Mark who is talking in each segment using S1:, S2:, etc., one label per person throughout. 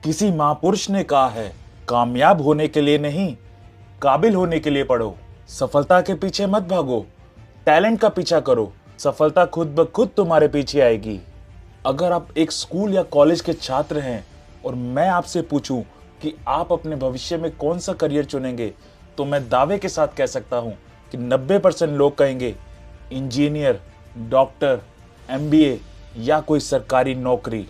S1: किसी महापुरुष ने कहा है, कामयाब होने के लिए नहीं, काबिल होने के लिए पढ़ो। सफलता के पीछे मत भागो, टैलेंट का पीछा करो। सफलता खुद ब खुद तुम्हारे पीछे आएगी। अगर आप एक स्कूल या कॉलेज के छात्र हैं और मैं आपसे पूछूं कि आप अपने भविष्य में कौन सा करियर चुनेंगे, तो मैं दावे के साथ कह सकता हूं कि 90% लोग कहेंगे इंजीनियर, डॉक्टर, MBA या कोई सरकारी नौकरी।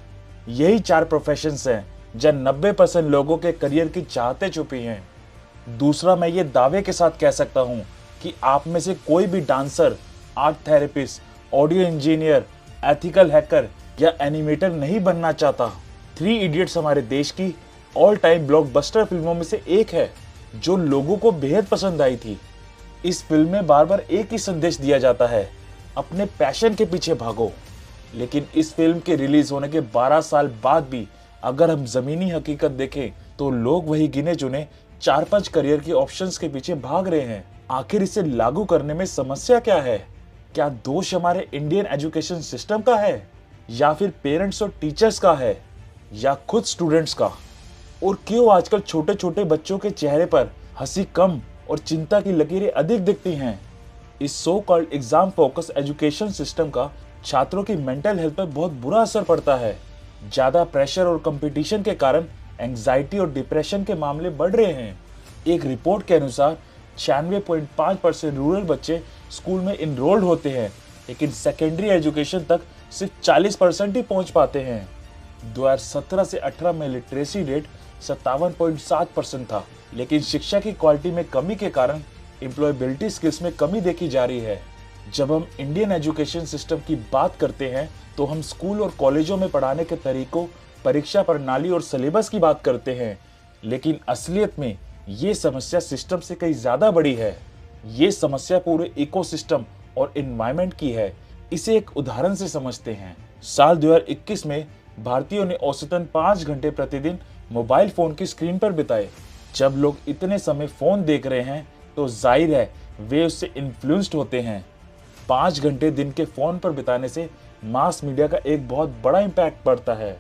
S1: यही 4 प्रोफेशंस हैं जहां 90% लोगों के करियर की चाहतें छुपी हैं। दूसरा, मैं ये दावे के साथ कह सकता हूं कि आप में से कोई भी dancer, art therapist, audio engineer, ethical hacker या एनिमेटर नहीं बनना चाहता। 3 इडियट्स हमारे देश की ऑल टाइम ब्लॉकबस्टर फिल्मों में से एक है जो लोगों को बेहद पसंद आई थी। इस फिल्म में बार बार एक ही संदेश दिया जाता है, अपने पैशन के पीछे भागो। लेकिन इस फिल्म के रिलीज होने के 12 साल बाद भी अगर हम जमीनी हकीकत देखें तो लोग वही गिने चुने 4-5 करियर के ऑप्शंस के पीछे भाग रहे हैं। आखिर इसे लागू करने में समस्या क्या है? क्या दोष हमारे इंडियन एजुकेशन सिस्टम का है, या फिर पेरेंट्स और टीचर्स का है, या खुद स्टूडेंट्स का? और क्यों आजकल छोटे छोटे बच्चों के चेहरे पर हंसी कम और चिंता की लकीरें अधिक दिखती हैं? इस so called exam focus education system का छात्रों की मेंटल हेल्थ पर बहुत बुरा असर पड़ता है। ज्यादा प्रेशर और कंपटीशन के कारण एंजाइटी और डिप्रेशन के मामले बढ़ रहे हैं। एक रिपोर्ट के अनुसार 96.5% रूरल बच्चे स्कूल में इनरोल्ड होते हैं, लेकिन सेकेंडरी एजुकेशन तक सिर्फ 40% ही पहुंच पाते हैं। 2017 से 18 में लिटरेसी रेट 57.7% था, लेकिन शिक्षा की क्वालिटी में कमी के कारण एम्प्लॉयबिलिटी स्किल्स में कमी देखी जा रही है। जब हम इंडियन एजुकेशन सिस्टम की बात करते हैं तो हम स्कूल और कॉलेजों में पढ़ाने के तरीकों, परीक्षा प्रणाली और सिलेबस की बात करते हैं, लेकिन असलियत में ये समस्या सिस्टम से कहीं ज्यादा बड़ी है। ये समस्या पूरे इकोसिस्टम और एनवायरनमेंट की है। इसे एक उदाहरण से समझते हैं। साल 2021 में भारतीयों ने औसतन 5 घंटे प्रतिदिन मोबाइल फोन की स्क्रीन पर बिताए। जब लोग इतने समय फोन देख रहे हैं तो जाहिर है वे उससे इन्फ्लुएंस्ड होते हैं। 5 घंटे दिन के फोन पर बिताने से मास मीडिया का एक बहुत बड़ा इम्पैक्ट पड़ता है।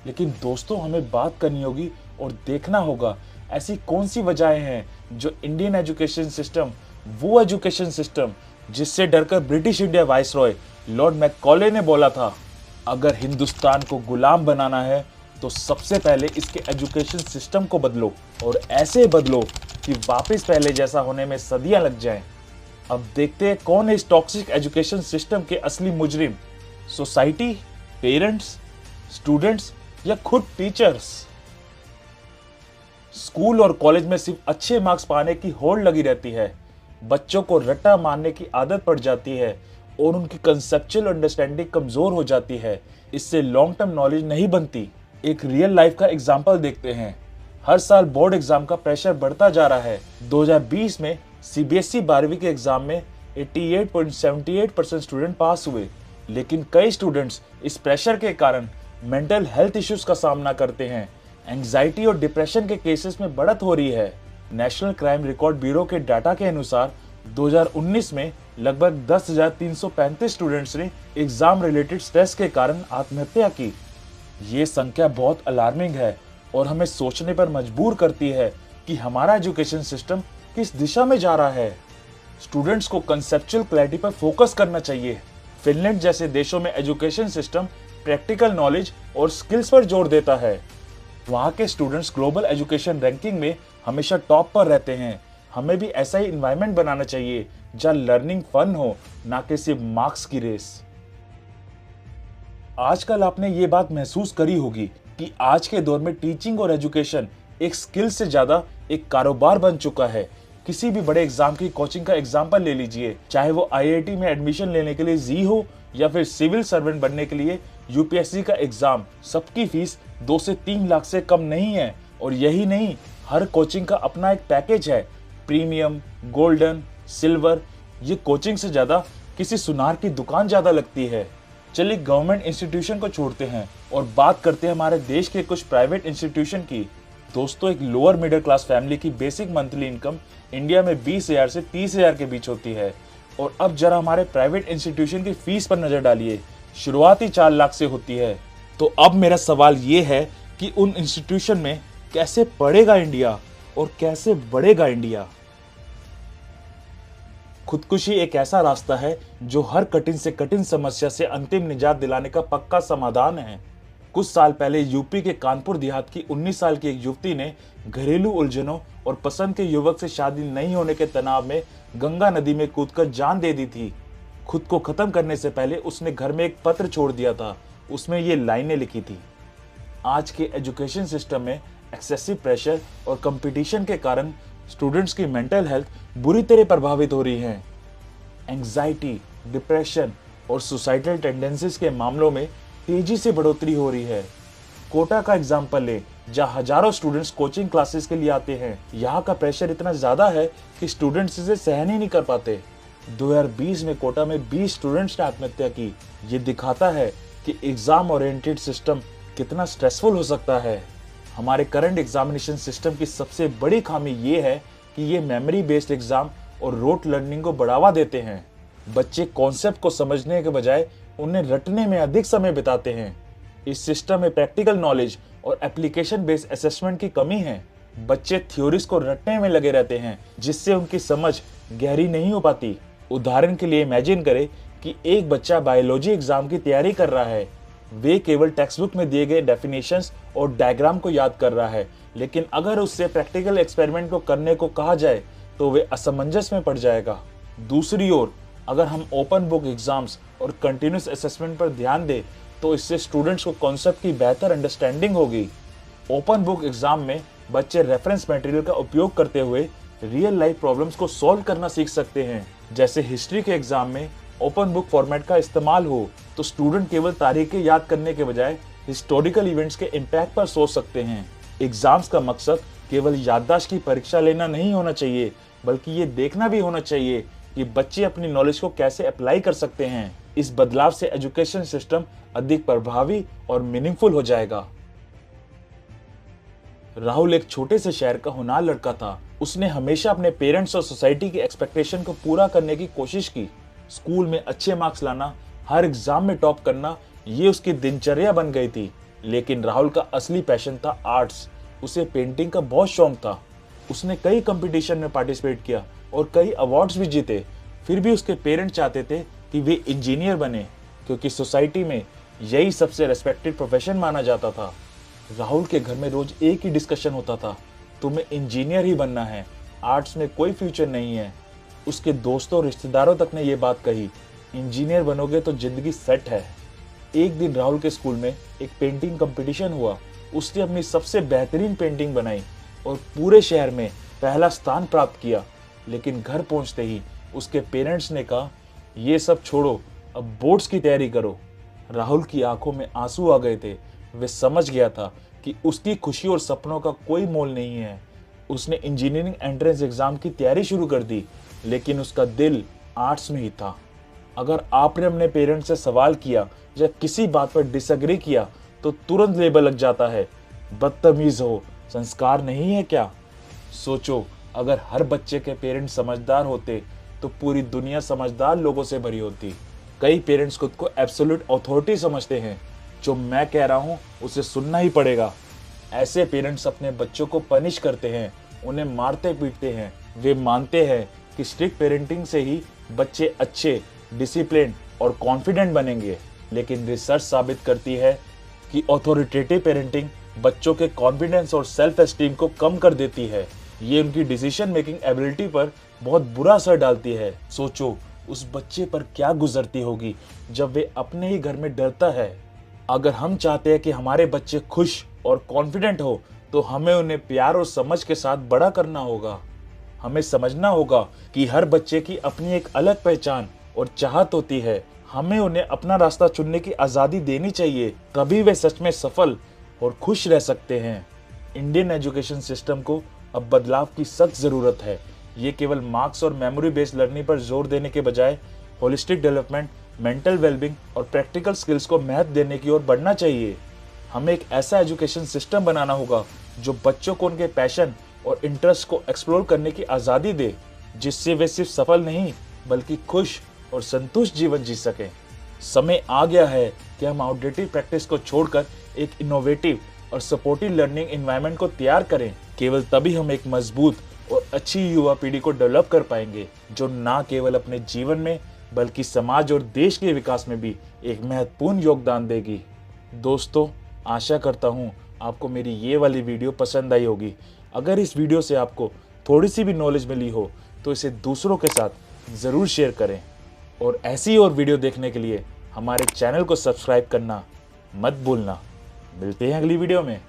S1: लेकिन दोस्तों, हमें बात करनी होगी और देखना होगा ऐसी कौन सी वजहें हैं जो इंडियन एजुकेशन सिस्टम, वो एजुकेशन सिस्टम जिससे डरकर British India viceroy Lord Macaulay ने बोला था, अगर हिंदुस्तान को गुलाम बनाना है तो सबसे पहले इसके एजुकेशन सिस्टम को बदलो, और ऐसे बदलो कि वापस पहले जैसा होने में सदियां लग जाएं। अब देखते हैं कौन है इस टॉक्सिक एजुकेशन सिस्टम के असली मुजरिम। सोसाइटी, पेरेंट्स, स्टूडेंट्स या खुद टीचर्स? स्कूल और कॉलेज में सिर्फ अच्छे मार्क्स पाने की होड़ लगी रहती है। बच्चों को रट्टा मारने की आदत पड़ जाती है और उनकी कंसेप्चुअल अंडरस्टैंडिंग कमजोर हो जाती है। इससे लॉन्ग टर्म नॉलेज नहीं बनती। एक रियल लाइफ का एग्जाम्पल देखते हैं। हर साल बोर्ड एग्जाम का प्रेशर बढ़ता जा रहा है। 2020 में CBSE 12वीं के एग्जाम में 88.78% स्टूडेंट पास हुए, लेकिन कई स्टूडेंट्स इस प्रेशर के कारण मेंटल हेल्थ इश्यूज का सामना करते हैं। एंजाइटी और डिप्रेशन के केसेस में बढ़त हो रही है। नेशनल क्राइम रिकॉर्ड ब्यूरो के डाटा के अनुसार 2019 में लगभग 10,335 स्टूडेंट्स ने एग्जाम रिलेटेड स्ट्रेस के कारण आत्महत्या की। ये संख्या बहुत अलार्मिंग है और हमें सोचने पर मजबूर करती है कि हमारा एजुकेशन सिस्टम किस दिशा में जा रहा है। स्टूडेंट्स को कंसेप्चुअल क्लैरिटी पर फोकस करना चाहिए। फिनलैंड जैसे देशों में एजुकेशन सिस्टम प्रैक्टिकल नॉलेज और स्किल्स पर जोर देता है। वहाँ के स्टूडेंट्स ग्लोबल एजुकेशन रैंकिंग में हमेशा टॉप पर रहते हैं। हमें भी ऐसा ही एनवायरनमेंट बनाना चाहिए जहाँ लर्निंग फन हो, ना कि सिर्फ मार्क्स की रेस। आजकल आपने ये बात महसूस करी होगी कि आज के दौर में टीचिंग और एजुकेशन एक स्किल से ज्यादा एक कारोबार बन चुका है। किसी भी बड़े एग्जाम की कोचिंग का एग्जाम्पल ले लीजिए, चाहे वो IIT में एडमिशन लेने के लिए जी हो या फिर सिविल सर्वेंट बनने के लिए UPSC का एग्जाम। सबकी फीस 2 से 3 लाख से कम नहीं है। और यही नहीं, हर कोचिंग का अपना एक पैकेज है, प्रीमियम, गोल्डन, सिल्वर। ये कोचिंग से ज्यादा किसी सुनार की दुकान ज्यादा लगती है। चलिए गवर्नमेंट इंस्टीट्यूशन को छोड़ते हैं और बात करते हैं हमारे देश के कुछ प्राइवेट इंस्टीट्यूशन की। दोस्तों, एक लोअर मिडिल क्लास फैमिली की बेसिक मंथली इनकम इंडिया में 20,000 से 30,000 के बीच होती है। और अब जरा हमारे प्राइवेट इंस्टीट्यूशन की फीस पर नजर डालिए। शुरुआत ही 4 लाख से होती है। तो अब मेरा सवाल ये है कि कि उन इंस्टीट्यूशन में कैसे पढ़ेगा इंडिया और कैसे बढ़ेगा इंडिया। खुदकुशी एक ऐसा रास्ता है जो हर कठिन से कठिन समस्या से अंतिम निजात दिलाने का पक्का समाधान है। कुछ साल पहले यूपी के कानपुर देहात की 19 साल की एक युवती ने घरेलू उलझनों और पसंद के युवक से शादी नहीं होने के तनाव में गंगा नदी में कूदकर जान दे दी थी। खुद को खत्म करने से पहले उसने घर में एक पत्र छोड़ दिया था। उसमें ये लाइनें लिखी थी, आज के एजुकेशन सिस्टम में एक्सेसिव प्रेशर और कंपटीशन के कारण स्टूडेंट्स की मेंटल हेल्थ बुरी तरह प्रभावित हो रही है। एंजाइटी, डिप्रेशन और सुसाइडल टेंडेंसीज के मामलों में तेजी से बढ़ोतरी हो रही है। कोटा का एग्जाम्पल ले, जहाँ हजारों स्टूडेंट्स कोचिंग क्लासेस के लिए आते हैं। यहाँ का प्रेशर इतना ज्यादा है कि स्टूडेंट्स इसे सहन ही नहीं कर पाते। 2020 में कोटा में 20 स्टूडेंट्स ने आत्महत्या की। ये दिखाता है कि एग्जाम ओरिएंटेड सिस्टम कितना स्ट्रेसफुल हो सकता है। हमारे करंट एग्जामिनेशन सिस्टम की सबसे बड़ी खामी ये है कि ये मेमोरी बेस्ड एग्जाम और रोट लर्निंग को बढ़ावा देते हैं। बच्चे कॉन्सेप्ट को समझने के बजाय उन्हें रटने में अधिक समय बिताते हैं। इस सिस्टम में प्रैक्टिकल नॉलेज और एप्लीकेशन बेस्ड असेसमेंट की कमी है। बच्चे थ्योरीज को रटने में लगे रहते हैं, जिससे उनकी समझ गहरी नहीं हो पाती। उदाहरण के लिए इमेजिन करें कि एक बच्चा बायोलॉजी एग्जाम की तैयारी कर रहा है। वे केवल टेक्स्ट बुक में दिए गए डेफिनेशंस और डायग्राम को याद कर रहा है, लेकिन अगर उससे प्रैक्टिकल एक्सपेरिमेंट को करने को कहा जाए तो वे असमंजस में पड़ जाएगा। दूसरी ओर अगर हम ओपन बुक एग्जाम्स और कंटिन्यूस असेसमेंट पर ध्यान दें तो इससे स्टूडेंट्स को कॉन्सेप्ट की बेहतर अंडरस्टैंडिंग होगी। ओपन बुक एग्जाम में बच्चे रेफरेंस मटेरियल का उपयोग करते हुए रियल लाइफ प्रॉब्लम्स को सॉल्व करना सीख सकते हैं। जैसे हिस्ट्री के एग्जाम में ओपन बुक फॉर्मेट का इस्तेमाल हो तो स्टूडेंट केवल तारीखें याद करने के बजाय हिस्टोरिकल इवेंट्स के इम्पैक्ट पर सोच सकते हैं। एग्जाम्स का मकसद केवल याददाश्त की परीक्षा लेना नहीं होना चाहिए, बल्कि ये देखना भी होना चाहिए कि बच्चे अपनी नॉलेज को कैसे अप्लाई कर सकते हैं। इस बदलाव से एजुकेशन सिस्टम अधिक प्रभावी और मीनिंगफुल हो जाएगा। राहुल एक छोटे से शहर का होनहार लड़का था। उसने हमेशा अपने पेरेंट्स और सोसाइटी की एक्सपेक्टेशन को पूरा करने की कोशिश की। स्कूल में अच्छे मार्क्स लाना, हर एग्जाम में टॉप करना, ये उसकी दिनचर्या बन गई थी। लेकिन राहुल का असली पैशन था आर्ट्स। उसे पेंटिंग का बहुत शौक था। उसने कई कंपटीशन में पार्टिसिपेट किया और कई अवार्ड्स भी जीते। फिर भी उसके पेरेंट्स चाहते थे कि वे इंजीनियर बने, क्योंकि सोसाइटी में यही सबसे रेस्पेक्टेड प्रोफेशन माना जाता था। राहुल के घर में रोज एक ही डिस्कशन होता था, तुम्हें इंजीनियर ही बनना है, आर्ट्स में कोई फ्यूचर नहीं है। उसके दोस्तों और रिश्तेदारों तक ने ये बात कही, इंजीनियर बनोगे तो जिंदगी सेट है। एक दिन राहुल के स्कूल में एक पेंटिंग कंपटीशन हुआ। उसने अपनी सबसे बेहतरीन पेंटिंग बनाई और पूरे शहर में पहला स्थान प्राप्त किया। लेकिन घर पहुंचते ही उसके पेरेंट्स ने कहा, ये सब छोड़ो, अब बोर्ड्स की तैयारी करो। राहुल की आंखों में आंसू आ गए थे। वे समझ गया था कि उसकी खुशी और सपनों का कोई मोल नहीं है। उसने इंजीनियरिंग एंट्रेंस एग्जाम की तैयारी शुरू कर दी, लेकिन उसका दिल आर्ट्स में ही था। अगर आपने अपने पेरेंट्स से सवाल किया या किसी बात पर डिसएग्री किया तो तुरंत लेबल लग जाता है, बदतमीज हो, संस्कार नहीं है क्या। सोचो, अगर हर बच्चे के पेरेंट्स समझदार होते तो पूरी दुनिया समझदार लोगों से भरी होती। कई पेरेंट्स खुद को एब्सोल्यूट अथॉरिटी समझते हैं, जो मैं कह रहा हूं उसे सुनना ही पड़ेगा। ऐसे पेरेंट्स अपने बच्चों को पनिश करते हैं, उन्हें मारते पीटते हैं। वे मानते हैं कि स्ट्रिक्ट पेरेंटिंग से ही बच्चे अच्छे, डिसिप्लिन और कॉन्फिडेंट बनेंगे। लेकिन रिसर्च साबित करती है कि ऑथोरिटेटिव पेरेंटिंग बच्चों के कॉन्फिडेंस और सेल्फ एस्टीम को कम कर देती है। ये उनकी डिसीजन मेकिंग एबिलिटी पर बहुत बुरा असर डालती है। सोचो, उस बच्चे पर क्या गुजरती होगी जब वे अपने ही घर में डरता है। अगर हम चाहते हैं कि हमारे बच्चे खुश और कॉन्फिडेंट हो तो हमें उन्हें प्यार और समझ के साथ बड़ा करना होगा। हमें समझना होगा कि हर बच्चे की अपनी एक अलग पहचान और चाहत होती है। हमें उन्हें अपना रास्ता चुनने की आज़ादी देनी चाहिए, तभी वे सच में सफल और खुश रह सकते हैं। इंडियन एजुकेशन सिस्टम को अब बदलाव की सख्त ज़रूरत है। ये केवल मार्क्स और मेमोरी बेस्ड लर्निंग पर जोर देने के बजाय होलिस्टिक डेवलपमेंट, मेंटल वेलबींग और प्रैक्टिकल स्किल्स को महत्व देने की ओर बढ़ना चाहिए। हमें एक ऐसा एजुकेशन सिस्टम बनाना होगा जो बच्चों को उनके पैशन और इंटरेस्ट को एक्सप्लोर करने की आज़ादी दे, जिससे वे सिर्फ सफल नहीं बल्कि खुश और संतुष्ट जीवन जी सकें। समय आ गया है कि हम आउटडेटेड प्रैक्टिस को छोड़कर एक इनोवेटिव और सपोर्टिव लर्निंग एनवायरनमेंट को तैयार करें। केवल तभी हम एक मजबूत और अच्छी युवा पीढ़ी को डेवलप कर पाएंगे, जो ना केवल अपने जीवन में बल्कि समाज और देश के विकास में भी एक महत्वपूर्ण योगदान देगी। दोस्तों, आशा करता हूँ आपको मेरी ये वाली वीडियो पसंद आई होगी। अगर इस वीडियो से आपको थोड़ी सी भी नॉलेज मिली हो तो इसे दूसरों के साथ ज़रूर शेयर करें, और ऐसी और वीडियो देखने के लिए हमारे चैनल को सब्सक्राइब करना मत भूलना। मिलते हैं अगली वीडियो में।